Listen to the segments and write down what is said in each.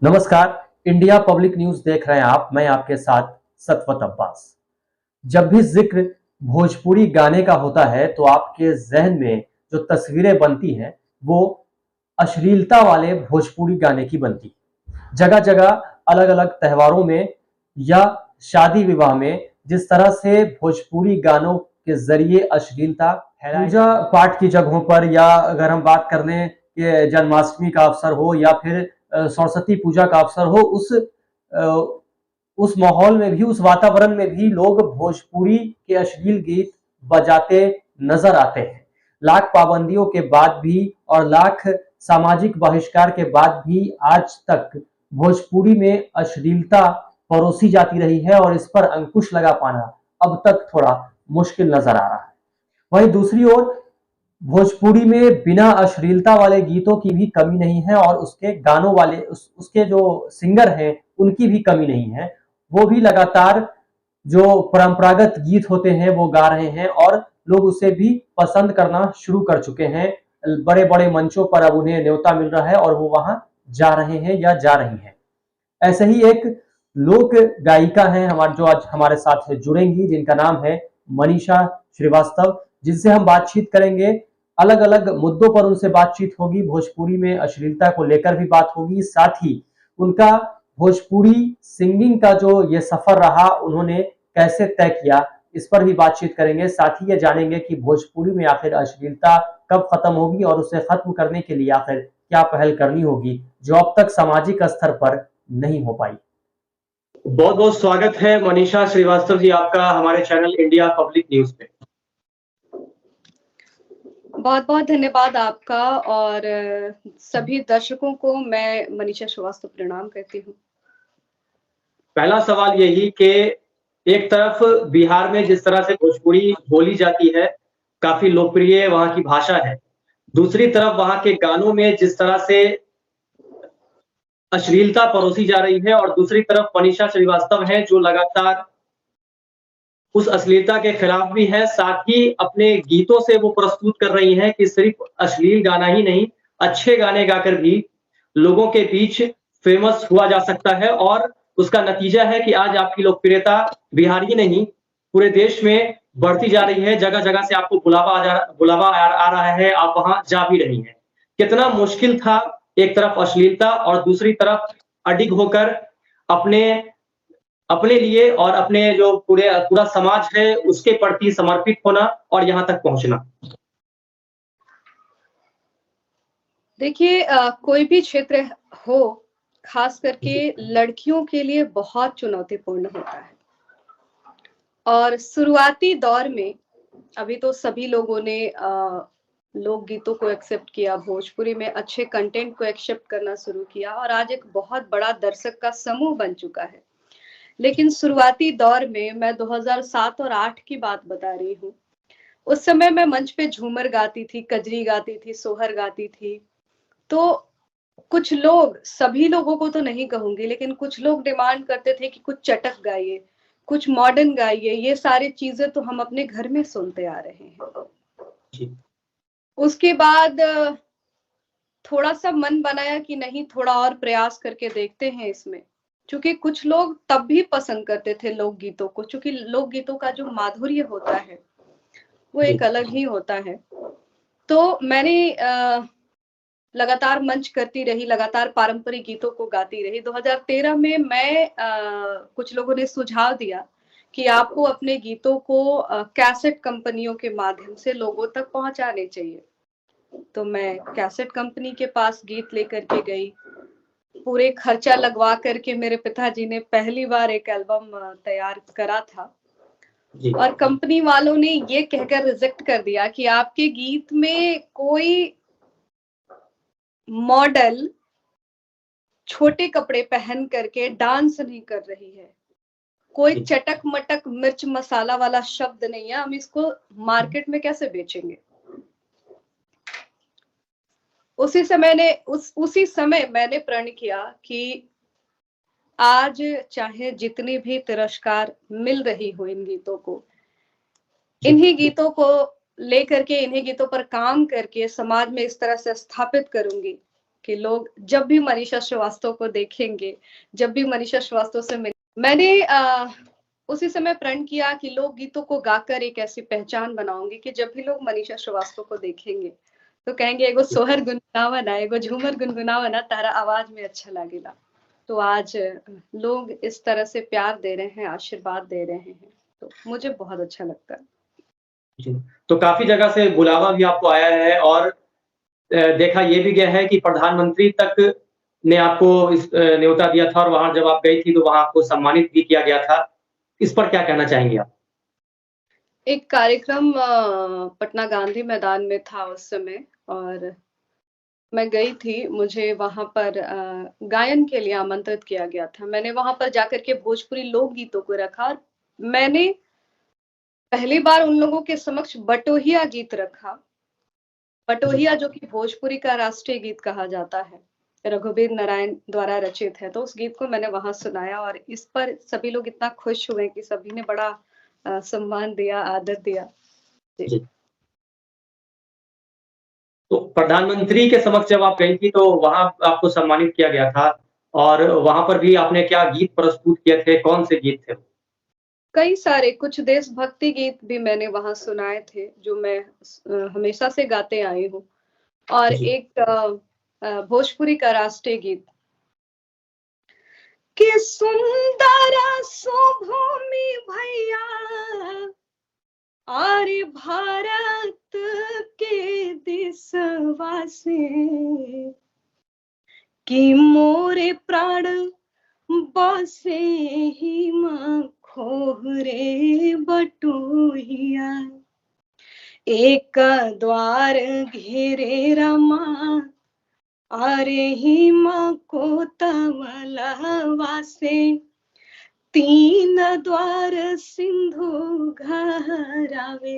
नमस्कार। India public news देख रहे हैं आप। मैं आपके साथ सतवत अब्बास। जब भी जिक्र भोजपुरी गाने का होता है तो आपके जहन में जो तस्वीरें बनती हैं वो अश्लीलता वाले भोजपुरी गाने की बनती है। जगह जगह अलग अलग त्योहारों में या शादी विवाह में जिस तरह से भोजपुरी गानों के जरिए अश्लीलता पूजा पाठ की जगहों पर, या अगर हम बात कर लें कि जन्माष्टमी का अवसर हो या फिर सरस्वती पूजा का अवसर हो, उस माहौल में भी, उस वातावरण में भी लोग भोजपुरी के अश्लील गीत बजाते नजर आते हैं। लाख पाबंदियों के बाद भी और लाख सामाजिक बहिष्कार के बाद भी आज तक भोजपुरी में अश्लीलता परोसी जाती रही है और इस पर अंकुश लगा पाना अब तक थोड़ा मुश्किल नजर आ रहा है। वहीं दूसरी ओर भोजपुरी में बिना अश्लीलता वाले गीतों की भी कमी नहीं है और उसके गानों वाले उसके जो सिंगर हैं उनकी भी कमी नहीं है। वो भी लगातार जो परंपरागत गीत होते हैं वो गा रहे हैं और लोग उसे भी पसंद करना शुरू कर चुके हैं। बड़े बड़े मंचों पर अब उन्हें न्योता मिल रहा है और वो वहां जा रहे हैं या जा रही हैं। ऐसे ही एक लोक गायिका हैं हमारे, जो आज हमारे साथ जुड़ेंगी, जिनका नाम है मनीषा श्रीवास्तव, जिनसे हम बातचीत करेंगे। अलग अलग मुद्दों पर उनसे बातचीत होगी, भोजपुरी में अश्लीलता को लेकर भी बात होगी, साथ ही उनका भोजपुरी सिंगिंग का जो ये सफर रहा उन्होंने कैसे तय किया, इस पर भी बातचीत करेंगे। साथ ही ये जानेंगे कि भोजपुरी में आखिर अश्लीलता कब खत्म होगी और उसे खत्म करने के लिए आखिर क्या पहल करनी होगी जो अब तक सामाजिक स्तर पर नहीं हो पाई। बहुत बहुत स्वागत है मनीषा श्रीवास्तव जी आपका हमारे चैनल इंडिया पब्लिक न्यूज पे। बहुत बहुत धन्यवाद आपका और सभी दर्शकों को मैं मनीषा श्रीवास्तव प्रणाम करती हूँ। पहला सवाल यही कि एक तरफ बिहार में जिस तरह से भोजपुरी बोली जाती है, काफी लोकप्रिय वहां की भाषा है। दूसरी तरफ वहां के गानों में जिस तरह से अश्लीलता परोसी जा रही है और दूसरी तरफ मनीषा श्रीवास्तव है जो लगातार उस अश्लीलता के खिलाफ भी है, साथ ही अपने गीतों से वो प्रस्तुत कर रही हैं कि सिर्फ अश्लील गाना ही नहीं, अच्छे गाने गाकर भी लोगों के बीच फेमस हुआ जा सकता है। और उसका नतीजा है कि आज आपकी लोकप्रियता बिहार ही नहीं पूरे देश में बढ़ती जा रही है। जगह जगह से आपको बुलावा आ रहा है, आप वहां जा भी रही हैं। कितना मुश्किल था एक तरफ अश्लीलता और दूसरी तरफ अडिग होकर अपने अपने लिए और अपने जो पूरा समाज है उसके प्रति समर्पित होना और यहाँ तक पहुंचना। देखिए कोई भी क्षेत्र हो, खास करके लड़कियों के लिए बहुत चुनौतीपूर्ण होता है। और शुरुआती दौर में अभी तो सभी लोगों ने लोकगीतों को एक्सेप्ट किया, भोजपुरी में अच्छे कंटेंट को एक्सेप्ट करना शुरू किया और आज एक बहुत बड़ा दर्शक का समूह बन चुका है। लेकिन शुरुआती दौर में मैं 2007 और 8 की बात बता रही हूँ। उस समय मैं मंच पे झूमर गाती थी, कजरी गाती थी, सोहर गाती थी। तो कुछ लोग, सभी लोगों को तो नहीं कहूंगी, लेकिन कुछ लोग डिमांड करते थे कि कुछ चटक गाइए, कुछ मॉडर्न गाइए। ये सारी चीजें तो हम अपने घर में सुनते आ रहे हैं। उसके बाद थोड़ा सा मन बनाया कि नहीं, थोड़ा और प्रयास करके देखते हैं इसमें, क्योंकि कुछ लोग तब भी पसंद करते थे लोकगीतों को, क्योंकि लोकगीतों का जो माधुर्य होता है वो एक अलग ही होता है। तो मैंने लगातार मंच करती रही, लगातार पारंपरिक गीतों को गाती रही। 2013 में मैं कुछ लोगों ने सुझाव दिया कि आपको अपने गीतों को कैसेट कंपनियों के माध्यम से लोगों तक पहुंचाने चाहिए। तो मैं कैसेट कंपनी के पास गीत लेकर के गई, पूरे खर्चा लगवा करके मेरे पिताजी ने पहली बार एक एल्बम तैयार करा था। और कंपनी वालों ने ये कहकर रिजेक्ट कर दिया कि आपके गीत में कोई मॉडल छोटे कपड़े पहन करके डांस नहीं कर रही है, कोई चटक मटक मिर्च मसाला वाला शब्द नहीं है, हम इसको मार्केट में कैसे बेचेंगे। उसी समय मैंने प्रण किया कि आज चाहे जितनी भी तिरस्कार मिल रही हो इन गीतों को, इन्हीं गीतों को लेकर के, इन्हीं गीतों पर काम करके समाज में इस तरह से स्थापित करूंगी कि लोग जब भी मनीषा श्रीवास्तव को देखेंगे, जब भी मनीषा श्रीवास्तव से मैंने उसी समय प्रण किया कि लोकगीतों को गाकर एक ऐसी पहचान बनाऊंगी कि जब भी लोग मनीषा श्रीवास्तव को देखेंगे तो कहेंगे एगो सोहर गुनगुनावा ना, एगो झूमर गुनगुनावा ना, तारा आवाज में अच्छा लगेला। तो आज लोग इस तरह से प्यार दे रहे हैं, आशीर्वाद दे रहे हैं, तो मुझे बहुत अच्छा लगता है। जी, तो काफ़ी जगह से बुलावा भी आपको आया है और देखा ये भी गया है कि प्रधानमंत्री तक ने आपको इस न्योता दिया था और वहाँ जब आप गई थी तो वहाँ आपको सम्मानित भी किया गया था। इस पर क्या कहना चाहेंगे आप? एक कार्यक्रम पटना गांधी मैदान में था उस समय और मैं गई थी, मुझे वहाँ पर गायन के लिए आमंत्रित किया गया था। मैंने वहाँ पर जाकर के भोजपुरी लोकगीतों को रखा और मैंने पहली बार उन लोगों के समक्ष बटोहिया गीत रखा। बटोहिया जो कि भोजपुरी का राष्ट्रीय गीत कहा जाता है, रघुवीर नारायण द्वारा रचित है, तो उस गीत को मैंने वहाँ सुनाया और इस पर सभी लोग इतना खुश हुए कि सभी ने बड़ा सम्मान दिया, आदर दिया। जी। जी। तो प्रधानमंत्री के समक्ष जब आप गई थी तो वहाँ आपको सम्मानित किया गया था और वहाँ पर भी आपने क्या गीत प्रस्तुत किए थे? कौन से गीत थे? कई सारे कुछ देशभक्ति गीत भी मैंने वहाँ सुनाए थे, जो मैं हमेशा से गाते आई हूँ और जी। एक भोजपुरी का राष्ट्रीय गीत कि सुंदर सुभूमि भैया आर्य भारत के देशवा से कि मोरे प्राण बसे ही खोहरे बटोहिया एक द्वार घेरे रमा अरे हिमा को तवलवा से तीन द्वार सिंधु घरावे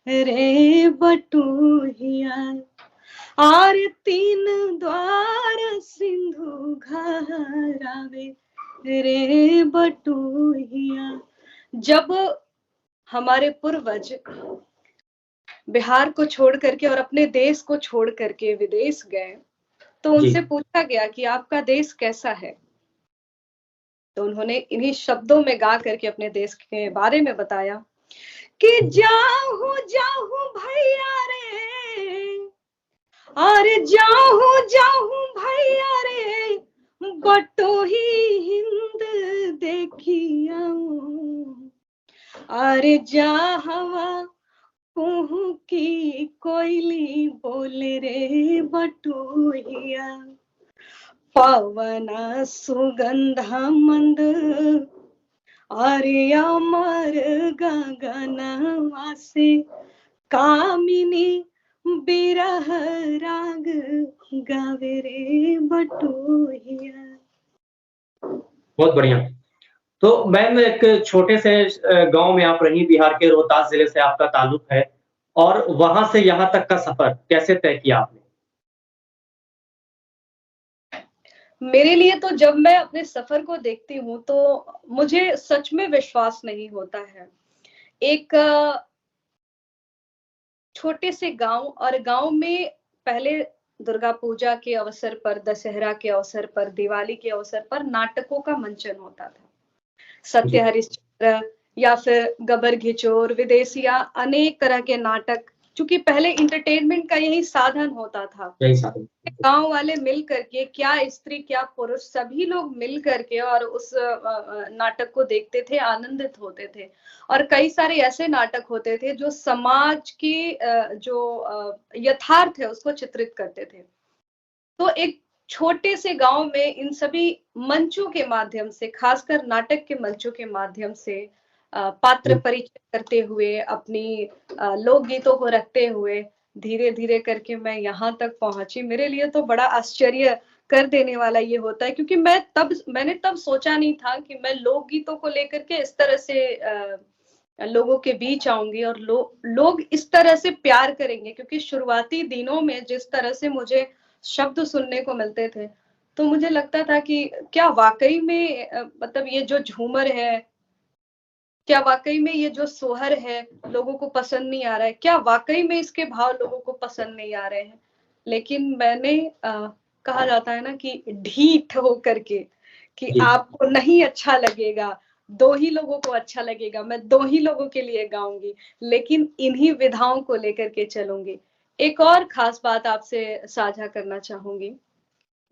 रे बटोहिया और तीन द्वार सिंधु घरावे रे बटोहिया। जब हमारे पूर्वज बिहार को छोड़ करके और अपने देश को छोड़ करके विदेश गए तो उनसे पूछा गया कि आपका देश कैसा है, तो उन्होंने इन्हीं शब्दों में गा करके अपने देश के बारे में बताया कि जाहू जाहू भैया रे, अरे जाहू जाहू भैया रे बटोही हिंद देखिया अरे जा हवा कुहू की कोयली बोले रे बटोहिया पवन सुगंध मंद अरे अमर गगनवा से कामिनी बिरह राग गावे रे बटोहिया। बहुत बढ़िया। तो मैम एक छोटे से गाँव में आप रही, बिहार के रोहतास जिले से आपका ताल्लुक है और वहाँ से यहाँ तक का सफ़र कैसे तय किया आपने? मेरे लिए तो जब मैं अपने सफर को देखती हूँ तो मुझे सच में विश्वास नहीं होता है। एक छोटे से गांव और गांव में पहले दुर्गा पूजा के अवसर पर, दशहरा के अवसर पर, दिवाली के अवसर पर नाटकों का मंचन होता था। सत्य हरिश्चंद्र या फिर गबर घिचोर, विदेशिया, अनेक तरह के नाटक, क्योंकि पहले इंटरटेनमेंट का यही साधन होता था। गांव वाले मिल करके, क्या स्त्री क्या पुरुष, सभी लोग मिल करके और उस नाटक को देखते थे, आनंदित होते थे। और कई सारे ऐसे नाटक होते थे जो समाज की जो यथार्थ है उसको चित्रित करते थे। तो एक छोटे से गांव में इन सभी मंचों के माध्यम से, खासकर नाटक के मंचों के माध्यम से पात्र परिचय करते हुए, अपनी लोकगीतों को रखते हुए धीरे धीरे करके मैं यहाँ तक पहुंची। मेरे लिए तो बड़ा आश्चर्य कर देने वाला ये होता है, क्योंकि मैंने तब सोचा नहीं था कि मैं लोकगीतों को लेकर के इस तरह से लोगों के बीच आऊंगी और लोग इस तरह से प्यार करेंगे। क्योंकि शुरुआती दिनों में जिस तरह से मुझे शब्द सुनने को मिलते थे तो मुझे लगता था कि क्या वाकई में मतलब ये जो झूमर है, क्या वाकई में ये जो सोहर है लोगों को पसंद नहीं आ रहा है, क्या वाकई में इसके भाव लोगों को पसंद नहीं आ रहे हैं। लेकिन मैंने कहा जाता है ना कि ढीठ हो करके कि जी। आपको नहीं अच्छा लगेगा, 2 ही लोगों को अच्छा लगेगा, मैं 2 ही लोगों के लिए गाऊँगी, लेकिन इन्हीं विधाओं को लेकर के चलूँगी। एक और ख़ास बात आपसे साझा करना चाहूँगी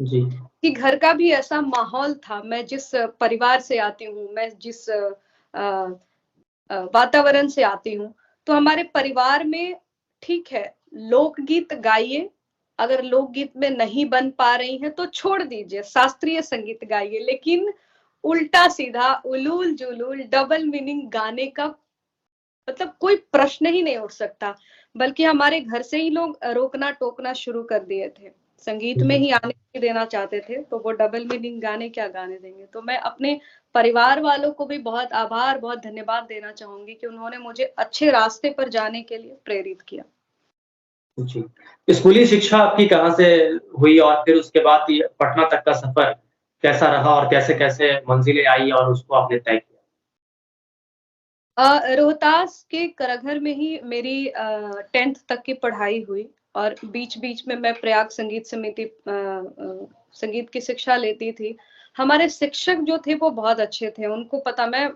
जी। कि घर का भी ऐसा माहौल था, मैं जिस परिवार से आती हूँ, मैं जिस वातावरण से आती हूँ, तो हमारे परिवार में ठीक है, लोकगीत गाइए, अगर लोकगीत में नहीं बन पा रही हैं तो छोड़ दीजिए, शास्त्रीय संगीत गाइए, लेकिन उल्टा-सीधा, उलूल-जुलूल, डबल मीनिंग गाने का मतलब कोई प्रश्न ही नहीं उठ सकता। बल्कि हमारे घर से ही लोग रोकना-टोकना शुरू कर दिए थे। संगीत में जी। ही आने नहीं देना चाहते थे, तो वो डबल मीनिंग गाने क्या गाने देंगे। तो मैं अपने परिवार वालों को भी बहुत आभार, बहुत धन्यवाद देना चाहूँगी कि उन्होंने मुझे अच्छे रास्ते पर जाने के लिए प्रेरित किया। जी। स्कूली शिक्षा आपकी कहाँ से हुई और फिर उसके बाद ये पटना तक का सफ़र कैसा रहा और कैसे-कैसे मंज़िलें आई और उसको आपने तय किया? रोहतास के करघर में ही मेरी 10th तक की पढ़ाई हुई और बीच-बीच में मैं प्रयाग संगीत समिति संगीत की शिक्षा लेती थी। हमारे शिक्षक जो थे वो बहुत अच्छे थे, उनको पता मैं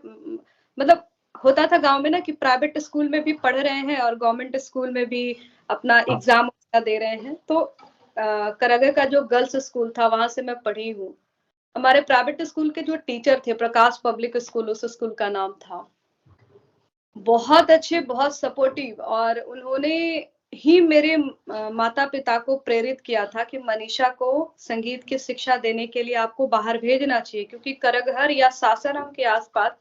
मतलब होता था गाँव में ना कि प्राइवेट स्कूल में भी पढ़ रहे हैं और गवर्नमेंट स्कूल में भी अपना हाँ। एग्ज़ाम वगैरह दे रहे हैं। तो करघर का जो गर्ल्स स्कूल था वहाँ से मैं पढ़ी हूँ। हमारे प्राइवेट स्कूल के जो टीचर थे, प्रकाश पब्लिक स्कूल उस स्कूल का नाम था। बहुत अच्छे, बहुत सपोर्टिव और उन्होंने ही मेरे माता-पिता को प्रेरित किया था कि मनीषा को संगीत की शिक्षा देने के लिए आपको बाहर भेजना चाहिए क्योंकि करगहर या सासाराम के आस-पास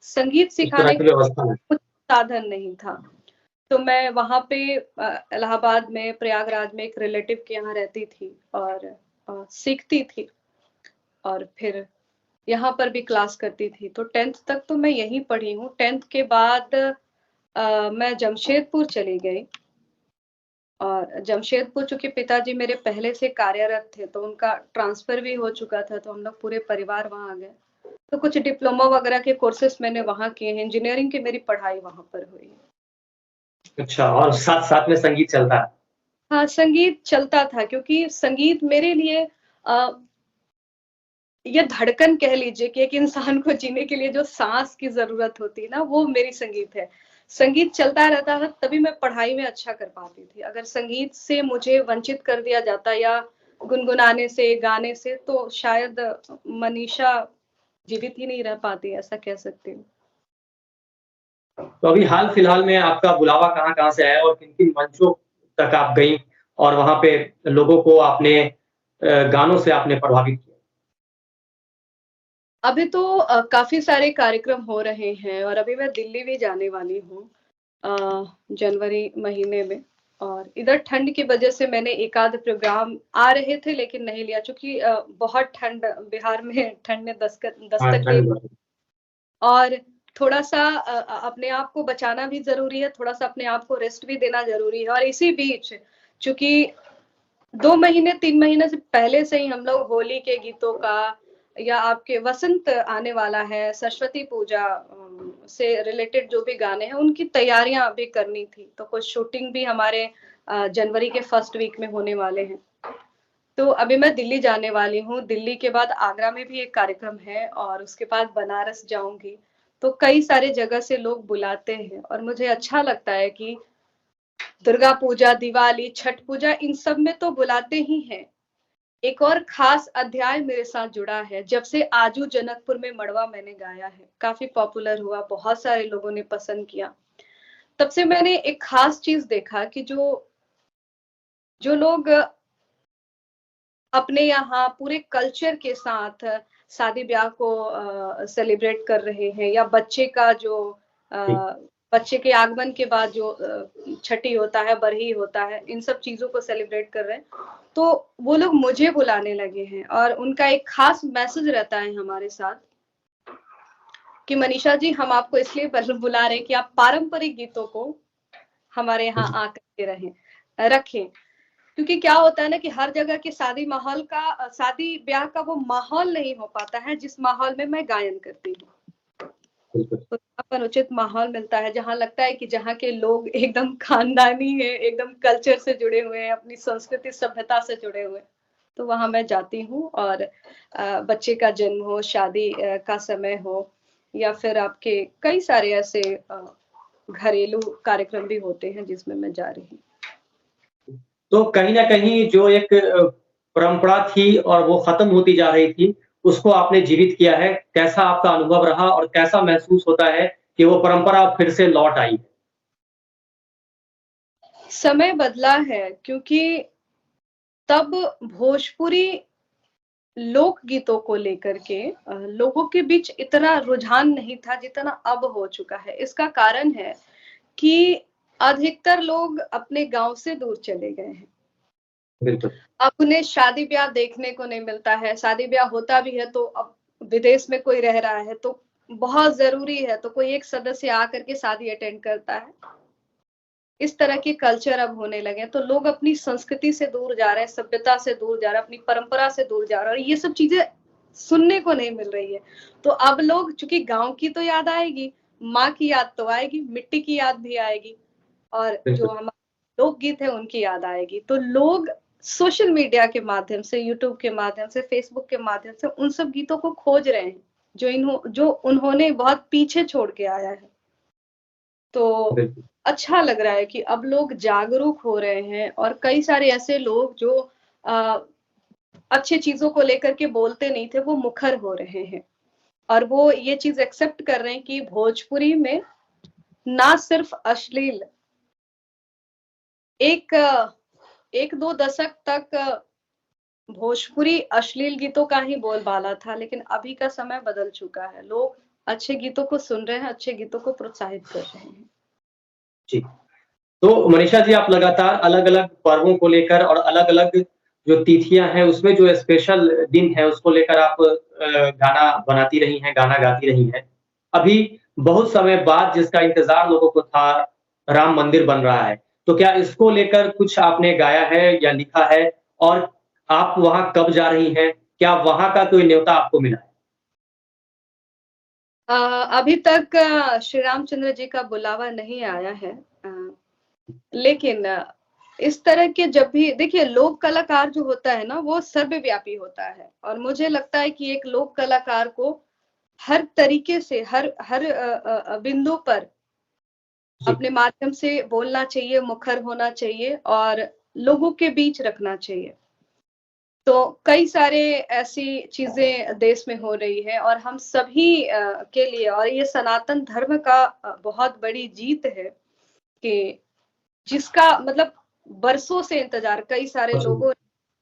संगीत इस तरह सिखाने की का व्यवस्था है। कुछ साधन नहीं था। तो मैं वहाँ पे इलाहाबाद में, प्रयागराज में एक रिलेटिव के यहाँ रहती थी और सीखती थी और फिर यहाँ पर भी क्लास करती थी। तो 10th तक तो मैं यहीं पढ़ी हूँ। 10th के बाद मैं जमशेदपुर चली गई और जमशेदपुर चूँकि पिताजी मेरे पहले से कार्यरत थे, तो उनका ट्रांसफ़र भी हो चुका था, तो हम लोग पूरे परिवार वहाँ आ गए। तो कुछ डिप्लोमा वगैरह के कोर्सेज़ मैंने वहाँ किए हैं, इंजीनियरिंग की मेरी पढ़ाई वहाँ पर हुई है। अच्छा और साथ-साथ में संगीत चलता है। हाँ, संगीत चलता था क्योंकि संगीत मेरे लिए अ, ये धड़कन कह लीजिए कि एक इंसान को जीने के लिए जो साँस की ज़रूरत होती है ना, वो मेरी संगीत है। संगीत चलता रहता था तभी मैं पढ़ाई में अच्छा कर पाती थी। अगर संगीत से मुझे वंचित कर दिया जाता या गुनगुनाने से, गाने से तो शायद मनीषा जीवित ही नहीं रह पाती, ऐसा कह सकती हूँ। तो अभी हाल-फिलहाल में आपका बुलावा कहाँ-कहाँ से आया और किन-किन मंचों तक आप गईं और वहाँ पे लोगों को आपने गानों से आपने प्रभावित किया? अभी तो काफ़ी सारे कार्यक्रम हो रहे हैं और अभी मैं दिल्ली भी जाने वाली हूँ जनवरी महीने में और इधर ठंड की वजह से मैंने एक-आध प्रोग्राम आ रहे थे लेकिन नहीं लिया चूँकि बहुत ठंड बिहार में ठंड ने हाँ, दस्तक दे ठंड बढ़ और थोड़ा-सा अपने आप को बचाना भी ज़रूरी है, थोड़ा-सा अपने आप को रेस्ट भी देना ज़रूरी है और इसी बीच चूँकि 2 महीने 3 महीने से पहले से ही हम लोग होली के गीतों का या आपके वसंत आने वाला है, सरस्वती पूजा से रिलेटेड जो भी गाने हैं, उनकी तैयारियाँ अभी करनी थी। तो कुछ शूटिंग भी हमारे जनवरी के फर्स्ट वीक में होने वाले हैं। तो अभी मैं दिल्ली जाने वाली हूँ, दिल्ली के बाद आगरा में भी एक कार्यक्रम है और उसके बाद बनारस जाऊँगी। तो कई सारे जगह से लोग बुलाते हैं और मुझे अच्छा लगता है कि दुर्गा पूजा, दिवाली, छठ पूजा इन सब में तो बुलाते ही हैं। एक और खास अध्याय मेरे साथ जुड़ा है, जब से आजू जनकपुर में मड़वा मैंने गाया है, काफ़ी पॉपुलर हुआ, बहुत सारे लोगों ने पसंद किया। तब से मैंने एक खास चीज़ देखा कि जो जो लोग अपने यहाँ पूरे कल्चर के साथ शादी-ब्याह को सेलिब्रेट कर रहे हैं या बच्चे का जो जी। बच्चे के आगमन के बाद जो छठी होता है, बरही होता है, इन सब चीज़ों को सेलिब्रेट कर रहे हैं। तो वो लोग मुझे बुलाने लगे हैं और उनका एक खास मैसेज रहता है हमारे साथ कि मनीषा जी हम आपको इसलिए बुला रहे हैं कि आप पारंपरिक गीतों को हमारे यहाँ जी। आकर के रखें। क्योंकि क्या होता है ना कि हर जगह के शादी माहौल का शादी ब्याह का वो माहौल नहीं हो पाता है जिस माहौल में मैं गायन करती हूँ। बिल्कुल। तो वहाँ पर उचित माहौल मिलता है जहाँ लगता है कि जहाँ के लोग एकदम खानदानी है, एकदम कल्चर से जुड़े हुए हैं, अपनी संस्कृति सभ्यता से जुड़े हुए हैं। तो वहाँ मैं जाती हूँ और बच्चे का जन्म हो, शादी का समय हो या फिर आपके कई सारे ऐसे घरेलू कार्यक्रम भी होते हैं जिसमें मैं जा रही हूँ। तो कहीं न कहीं जो एक परंपरा थी और वो खत्म होती जा रही थी, उसको आपने जीवित किया है। कैसा आपका अनुभव रहा और कैसा महसूस होता है कि वो परंपरा फिर से लौट आई? समय बदला है क्योंकि तब भोजपुरी लोकगीतों को लेकर के लोगों के बीच इतना रुझान नहीं था जितना अब हो चुका है। इसका कारण है कि अधिकतर लोग अपने गाँव से दूर चले गए हैं। बिल्कुल। अब उन्हें शादी-ब्याह देखने को नहीं मिलता है, शादी-ब्याह होता भी है तो अब विदेश में कोई रह रहा है तो बहुत ज़रूरी है, तो कोई एक सदस्य आकर के शादी अटेंड करता है। इस तरह के कल्चर अब होने लगे हैं, तो लोग अपनी संस्कृति से दूर जा रहे हैं, सभ्यता से दूर जा रहे हैं, अपनी परंपरा से दूर जा रहे हैं और ये सब चीज़ें सुनने को नहीं मिल रही है। तो अब लोग चूँकि गाँव की तो याद आएगी, माँ की याद तो आएगी, मिट्टी की याद भी आएगी और जो बिल्कुल। हमारे लोकगीत है उनकी याद आएगी। तो लोग सोशल मीडिया के माध्यम से, यूट्यूब के माध्यम से, फेसबुक के माध्यम से उन सब गीतों को खोज रहे हैं, जो उन्होंने बहुत पीछे छोड़ के आया है। तो बिल्कुल। अच्छा लग रहा है कि अब लोग जागरूक हो रहे हैं और कई सारे ऐसे लोग जो अ, अच्छी चीज़ों को लेकर के बोलते नहीं थे, वो मुखर हो रहे हैं और वो ये चीज़ एक्सेप्ट कर रहे हैं कि भोजपुरी में ना सिर्फ अश्लील एक 1-2 दशक तक भोजपुरी अश्लील गीतों का ही बोलबाला था, लेकिन अभी का समय बदल चुका है। लोग अच्छे गीतों को सुन रहे हैं, अच्छे गीतों को प्रोत्साहित कर रहे हैं। जी। तो मनीषा जी, आप लगातार अलग-अलग पर्वों को लेकर और अलग-अलग जो तिथियाँ हैं, उसमें जो स्पेशल दिन है, उसको लेकर आप गाना बनाती रही हैं, गाना गाती रही हैं। अभी बहुत समय बाद जिसका इंतज़ार लोगों को था, राम मंदिर बन रहा है। तो क्या इसको लेकर कुछ आपने गाया है या लिखा है? और आप वहाँ कब जा रही हैं? क्या वहाँ का कोई न्योता आपको मिला है? अ, अभी तक श्री रामचंद्र जी का बुलावा नहीं आया है। लेकिन इस तरह के जब भी देखिए लोक कलाकार जो होता है ना वो सर्वव्यापी होता है और मुझे लगता है कि एक लोक कलाकार को हर तरीके से हर बिंदु पर जी। अपने माध्यम से बोलना चाहिए, मुखर होना चाहिए और लोगों के बीच रखना चाहिए। तो कई सारे ऐसी चीज़ें देश में हो रही है और हम सभी के लिए और ये सनातन धर्म का बहुत बड़ी जीत है कि जिसका मतलब बरसों से इंतज़ार कई सारे जी। लोगों ने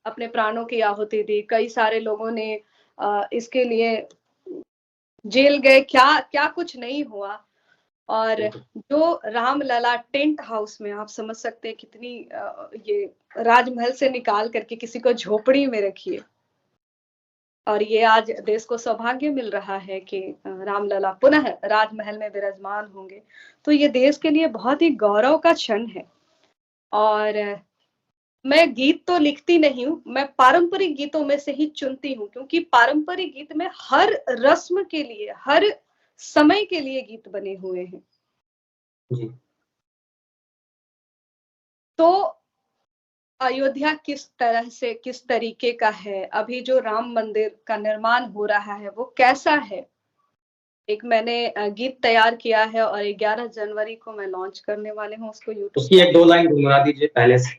अपने प्राणों की आहुति दी, कई सारे लोगों ने इसके लिए जेल गए, क्या कुछ नहीं हुआ और बिल्कुल। जो रामलला टेंट हाउस में आप समझ सकते हैं कितनी ये राजमहल से निकाल करके किसी को झोपड़ी में रखिए। और ये आज देश को सौभाग्य मिल रहा है कि रामलला पुनः राजमहल में विराजमान होंगे। तो ये देश के लिए बहुत ही गौरव का क्षण है और मैं गीत तो लिखती नहीं हूँ, मैं पारंपरिक गीतों में से ही चुनती हूँ क्योंकि पारंपरिक गीत में हर रस्म के लिए, हर समय के लिए गीत बने हुए हैं। जी। तो अयोध्या किस तरह से किस तरीके का है, अभी जो राम मंदिर का निर्माण हो रहा है, वो कैसा है? एक मैंने गीत तैयार किया है और 11 जनवरी को मैं लॉन्च करने वाली हूँ उसको यूट्यूब उसकी पर। 1-2 लाइन गुनगुना दीजिए पहले से।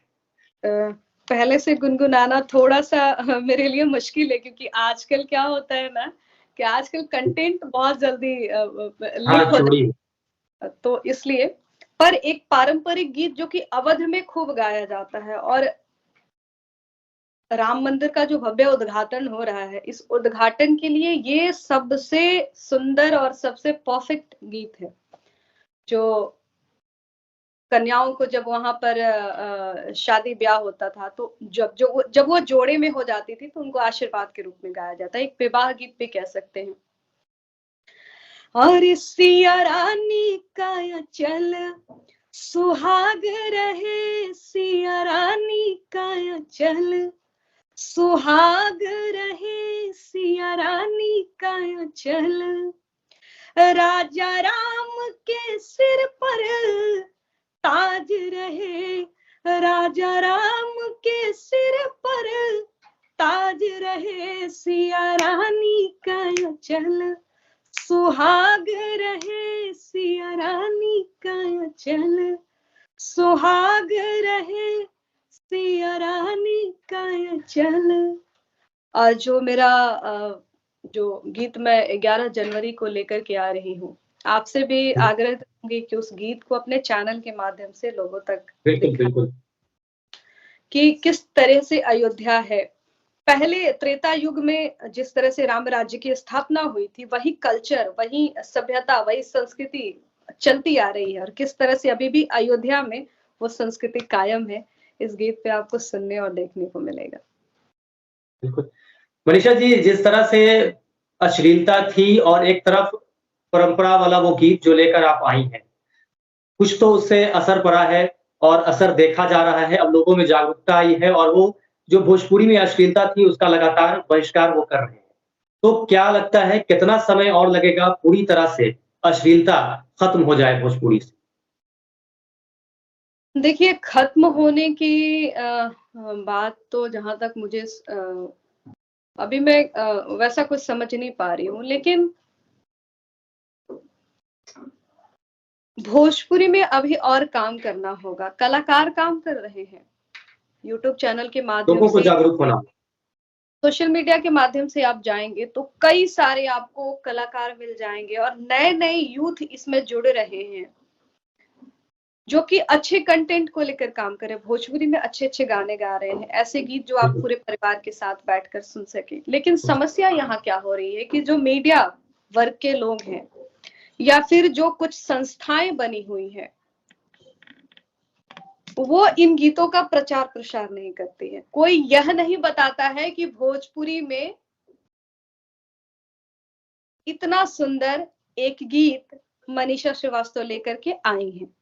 अ, पहले से गुनगुनाना थोड़ा-सा मेरे लिए मुश्किल है क्योंकि आजकल क्या होता है ना, कि आजकल कंटेंट बहुत जल्दी हाँ, लीक हो चूड़ी। जाता है, तो इसलिए पर एक पारंपरिक गीत जो कि अवध में खूब गाया जाता है और राम मंदिर का जो भव्य उद्घाटन हो रहा है, इस उद्घाटन के लिए ये सबसे सुंदर और सबसे परफेक्ट गीत है, जो कन्याओं को जब वहाँ पर शादी-ब्याह होता था, तो जब वो जोड़े में हो जाती थी, तो उनको आशीर्वाद के रूप में गाया जाता है। एक विवाह गीत भी कह सकते हैं। और सिया रानी का अचल सुहाग रहे, सिया रानी का अचल सुहाग रहे, सिया रानी का अचल राजा राम के सिर पर ताज रहे, राजा राम के सिर पर ताज रहे सिया रानी का चल, सुहाग रहे सिया रानी का चल, सुहाग रहे सिया रानी का चल। और जो मेरा जो गीत मैं 11 जनवरी को लेकर के आ रही हूँ, आपसे भी आग्रह करूंगी कि उस गीत को अपने चैनल के माध्यम से लोगों तक बिल्कुल, दिखाएं बिल्कुल। कि किस तरह से अयोध्या है। पहले त्रेता युग में जिस तरह से राम राज्य की स्थापना हुई थी, वही कल्चर, वही सभ्यता, वही संस्कृति चलती आ रही है, और किस तरह से अभी भी अयोध्या में वो संस्कृति कायम है, इस गीत पे आपको सुनने और देखने को मिलेगा। बिल्कुल। मनीषा जी, जिस तरह से अश्लीलता थी और एक तरफ परंपरा वाला वो गीत जो लेकर आप आई हैं, कुछ तो उससे असर पड़ा है और असर देखा जा रहा है, अब लोगों में जागरूकता आई है और वो जो भोजपुरी में अश्लीलता थी उसका लगातार बहिष्कार वो कर रहे हैं। तो क्या लगता है कितना समय और लगेगा पूरी तरह से अश्लीलता खत्म हो जाए भोजपुरी से? देखिए, खत्म होने की बात तो जहां तक मुझे अभी मैं वैसा कुछ समझ नहीं पा रही हूँ, लेकिन भोजपुरी में अभी और काम करना होगा। कलाकार काम कर रहे हैं, यूट्यूब चैनल के माध्यम लोगों को से, जागरूक होना। सोशल मीडिया के माध्यम से आप जाएंगे तो कई सारे आपको कलाकार मिल जाएंगे, और नए नए यूथ इसमें जुड़ रहे हैं जो कि अच्छे कंटेंट को लेकर काम करे, भोजपुरी में अच्छे अच्छे गाने गा रहे हैं, ऐसे गीत जो आप पूरे परिवार के साथ बैठकर सुन सके। लेकिन समस्या यहाँ क्या हो रही है कि जो मीडिया वर्ग के लोग हैं या फिर जो कुछ संस्थाएं बनी हुई हैं, वो इन गीतों का प्रचार प्रसार नहीं करती है। कोई यह नहीं बताता है कि भोजपुरी में इतना सुंदर एक गीत मनीषा श्रीवास्तव लेकर के आई हैं।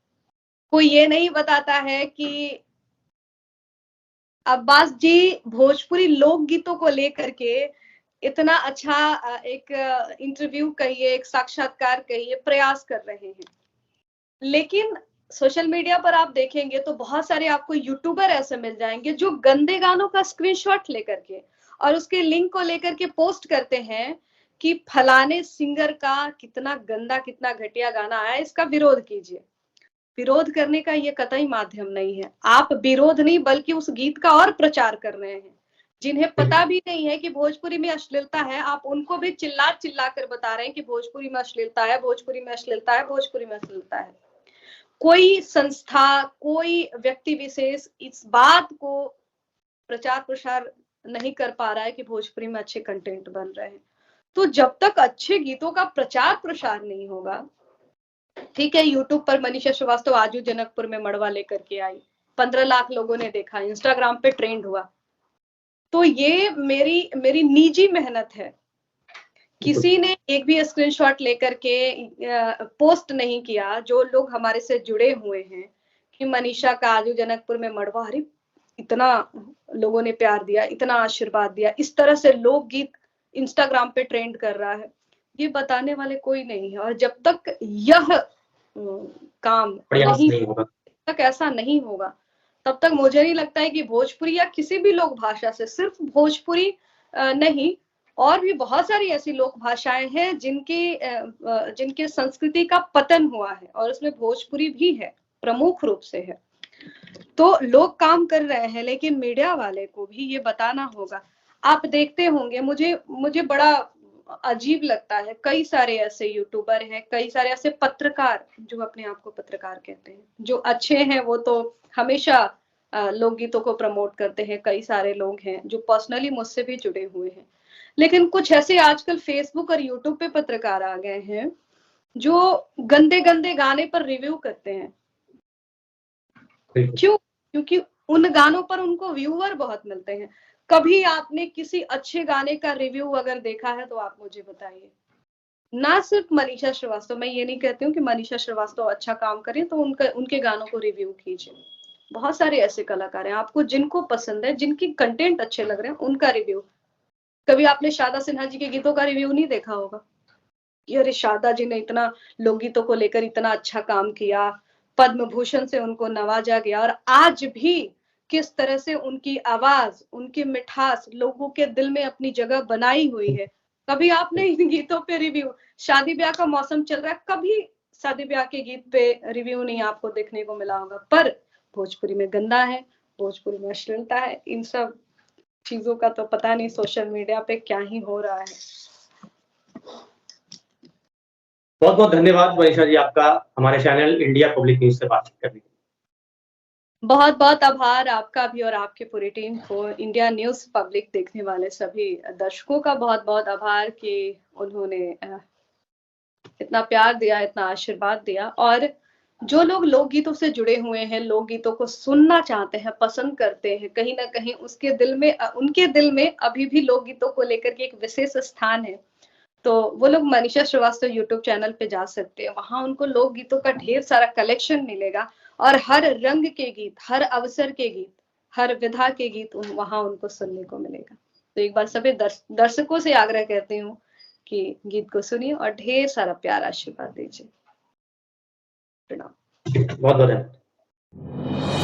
कोई ये नहीं बताता है कि अब्बास जी भोजपुरी लोकगीतों को लेकर के इतना अच्छा एक इंटरव्यू कहिए, एक साक्षात्कार कहिए, प्रयास कर रहे हैं। लेकिन सोशल मीडिया पर आप देखेंगे तो बहुत सारे आपको यूट्यूबर ऐसे मिल जाएंगे जो गंदे गानों का स्क्रीनशॉट लेकर के और उसके लिंक को लेकर के पोस्ट करते हैं कि फलाने सिंगर का कितना गंदा, कितना घटिया गाना आया, इसका विरोध कीजिए। विरोध करने का ये कतई माध्यम नहीं है। आप विरोध नहीं बल्कि उस गीत का और प्रचार कर रहे हैं। जिन्हें पता भी नहीं है कि भोजपुरी में अश्लीलता है, आप उनको भी चिल्ला चिल्ला कर बता रहे हैं कि भोजपुरी में अश्लीलता है, भोजपुरी में अश्लीलता है, भोजपुरी में अश्लीलता है। कोई संस्था, कोई व्यक्ति विशेष इस बात को प्रचार प्रसार नहीं कर पा रहा है कि भोजपुरी में अच्छे कंटेंट बन रहे हैं। तो जब तक अच्छे गीतों का प्रचार प्रसार नहीं होगा, ठीक है, यूट्यूब पर मनीषा श्रीवास्तव आजू जनकपुर में मड़वा लेकर के आई, 15 लाख लोगों ने देखा, इंस्टाग्राम पे ट्रेंड हुआ। तो ये मेरी निजी मेहनत है। किसी ने एक भी स्क्रीनशॉट लेकर के पोस्ट नहीं किया। जो लोग हमारे से जुड़े हुए हैं कि मनीषा का आजू जनकपुर में मड़वा, अरे इतना लोगों ने प्यार दिया, इतना आशीर्वाद दिया, इस तरह से लोकगीत इंस्टाग्राम पे ट्रेंड कर रहा है, ये बताने वाले कोई नहीं है। और जब तक यह काम प्रयास नहीं नहीं होगा, तक ऐसा नहीं होगा, तब तक मुझे नहीं लगता है कि भोजपुरी या किसी भी लोक भाषा से, सिर्फ भोजपुरी नहीं, और भी बहुत सारी ऐसी लोक भाषाएं हैं जिनके संस्कृति का पतन हुआ है, और उसमें भोजपुरी भी है, प्रमुख रूप से है। तो लोग काम कर रहे हैं, लेकिन मीडिया वाले को भी ये बताना होगा। आप देखते होंगे, मुझे बड़ा अजीब लगता है, कई सारे ऐसे यूट्यूबर हैं, कई सारे ऐसे पत्रकार जो अपने आप को पत्रकार कहते हैं, जो अच्छे हैं वो तो हमेशा लोकगीतों को प्रमोट करते हैं। कई सारे लोग हैं जो पर्सनली मुझसे भी जुड़े हुए हैं, लेकिन कुछ ऐसे आजकल फेसबुक और यूट्यूब पे पत्रकार आ गए हैं जो गंदे गंदे गाने पर रिव्यू करते हैं। क्यों? क्योंकि उन गानों पर उनको व्यूअर बहुत मिलते हैं। कभी आपने किसी अच्छे गाने का रिव्यू अगर देखा है तो आप मुझे बताइए। ना सिर्फ मनीषा श्रीवास्तव, मैं ये नहीं कहती हूँ कि मनीषा श्रीवास्तव अच्छा काम करें तो उनके गानों को रिव्यू कीजिए। बहुत सारे ऐसे कलाकार हैं, आपको जिनको पसंद है, जिनकी कंटेंट अच्छे लग रहे हैं, उनका रिव्यू। कभी आपने शारदा सिन्हा जी के गीतों का रिव्यू नहीं देखा होगा कि अरे शारदा जी ने इतना लोकगीतों को लेकर इतना अच्छा काम किया, पद्म भूषण से उनको नवाजा गया, और आज भी किस तरह से उनकी आवाज, उनकी मिठास लोगों के दिल में अपनी जगह बनाई हुई है। कभी आपने इन गीतों पे रिव्यू, शादी ब्याह का मौसम चल रहा है, कभी शादी ब्याह के गीत पे रिव्यू नहीं आपको देखने को मिला होगा। पर भोजपुरी में गंदा है, भोजपुरी में अश्लीलता है, इन सब चीजों का तो पता नहीं सोशल मीडिया पे क्या ही हो रहा है। बहुत-बहुत धन्यवाद मनीषा जी आपका हमारे चैनल इंडिया पब्लिक न्यूज़ से बातचीत करने के लिए। बहुत-बहुत आभार आपका भी और आपकी पूरी टीम को, इंडिया न्यूज़ पब्लिक देखने वाले सभी दर्शकों का बहुत-बहुत आभार कि उन्होंने इतना प्यार दिया, इतना आशीर्वाद दिया। और जो लोग लोकगीतों से जुड़े हुए हैं, लोकगीतों को सुनना चाहते हैं, पसंद करते हैं, कहीं न कहीं उसके दिल में उनके दिल में अभी भी लोकगीतों को लेकर के एक विशेष स्थान है। तो वो लोग मनीषा श्रीवास्तव यूट्यूब चैनल पे जा सकते हैं, वहाँ उनको लोकगीतों का ढेर सारा कलेक्शन मिलेगा और हर रंग के गीत, हर अवसर के गीत, हर विधा के गीत वहाँ उनको सुनने को मिलेगा। तो एक बार सभी दर्शकों से आग्रह करती हूँ कि गीत को सुनिए और ढेर सारा प्यार आशीर्वाद दीजिए। प्रणाम। बहुत-बहुत धन्यवाद।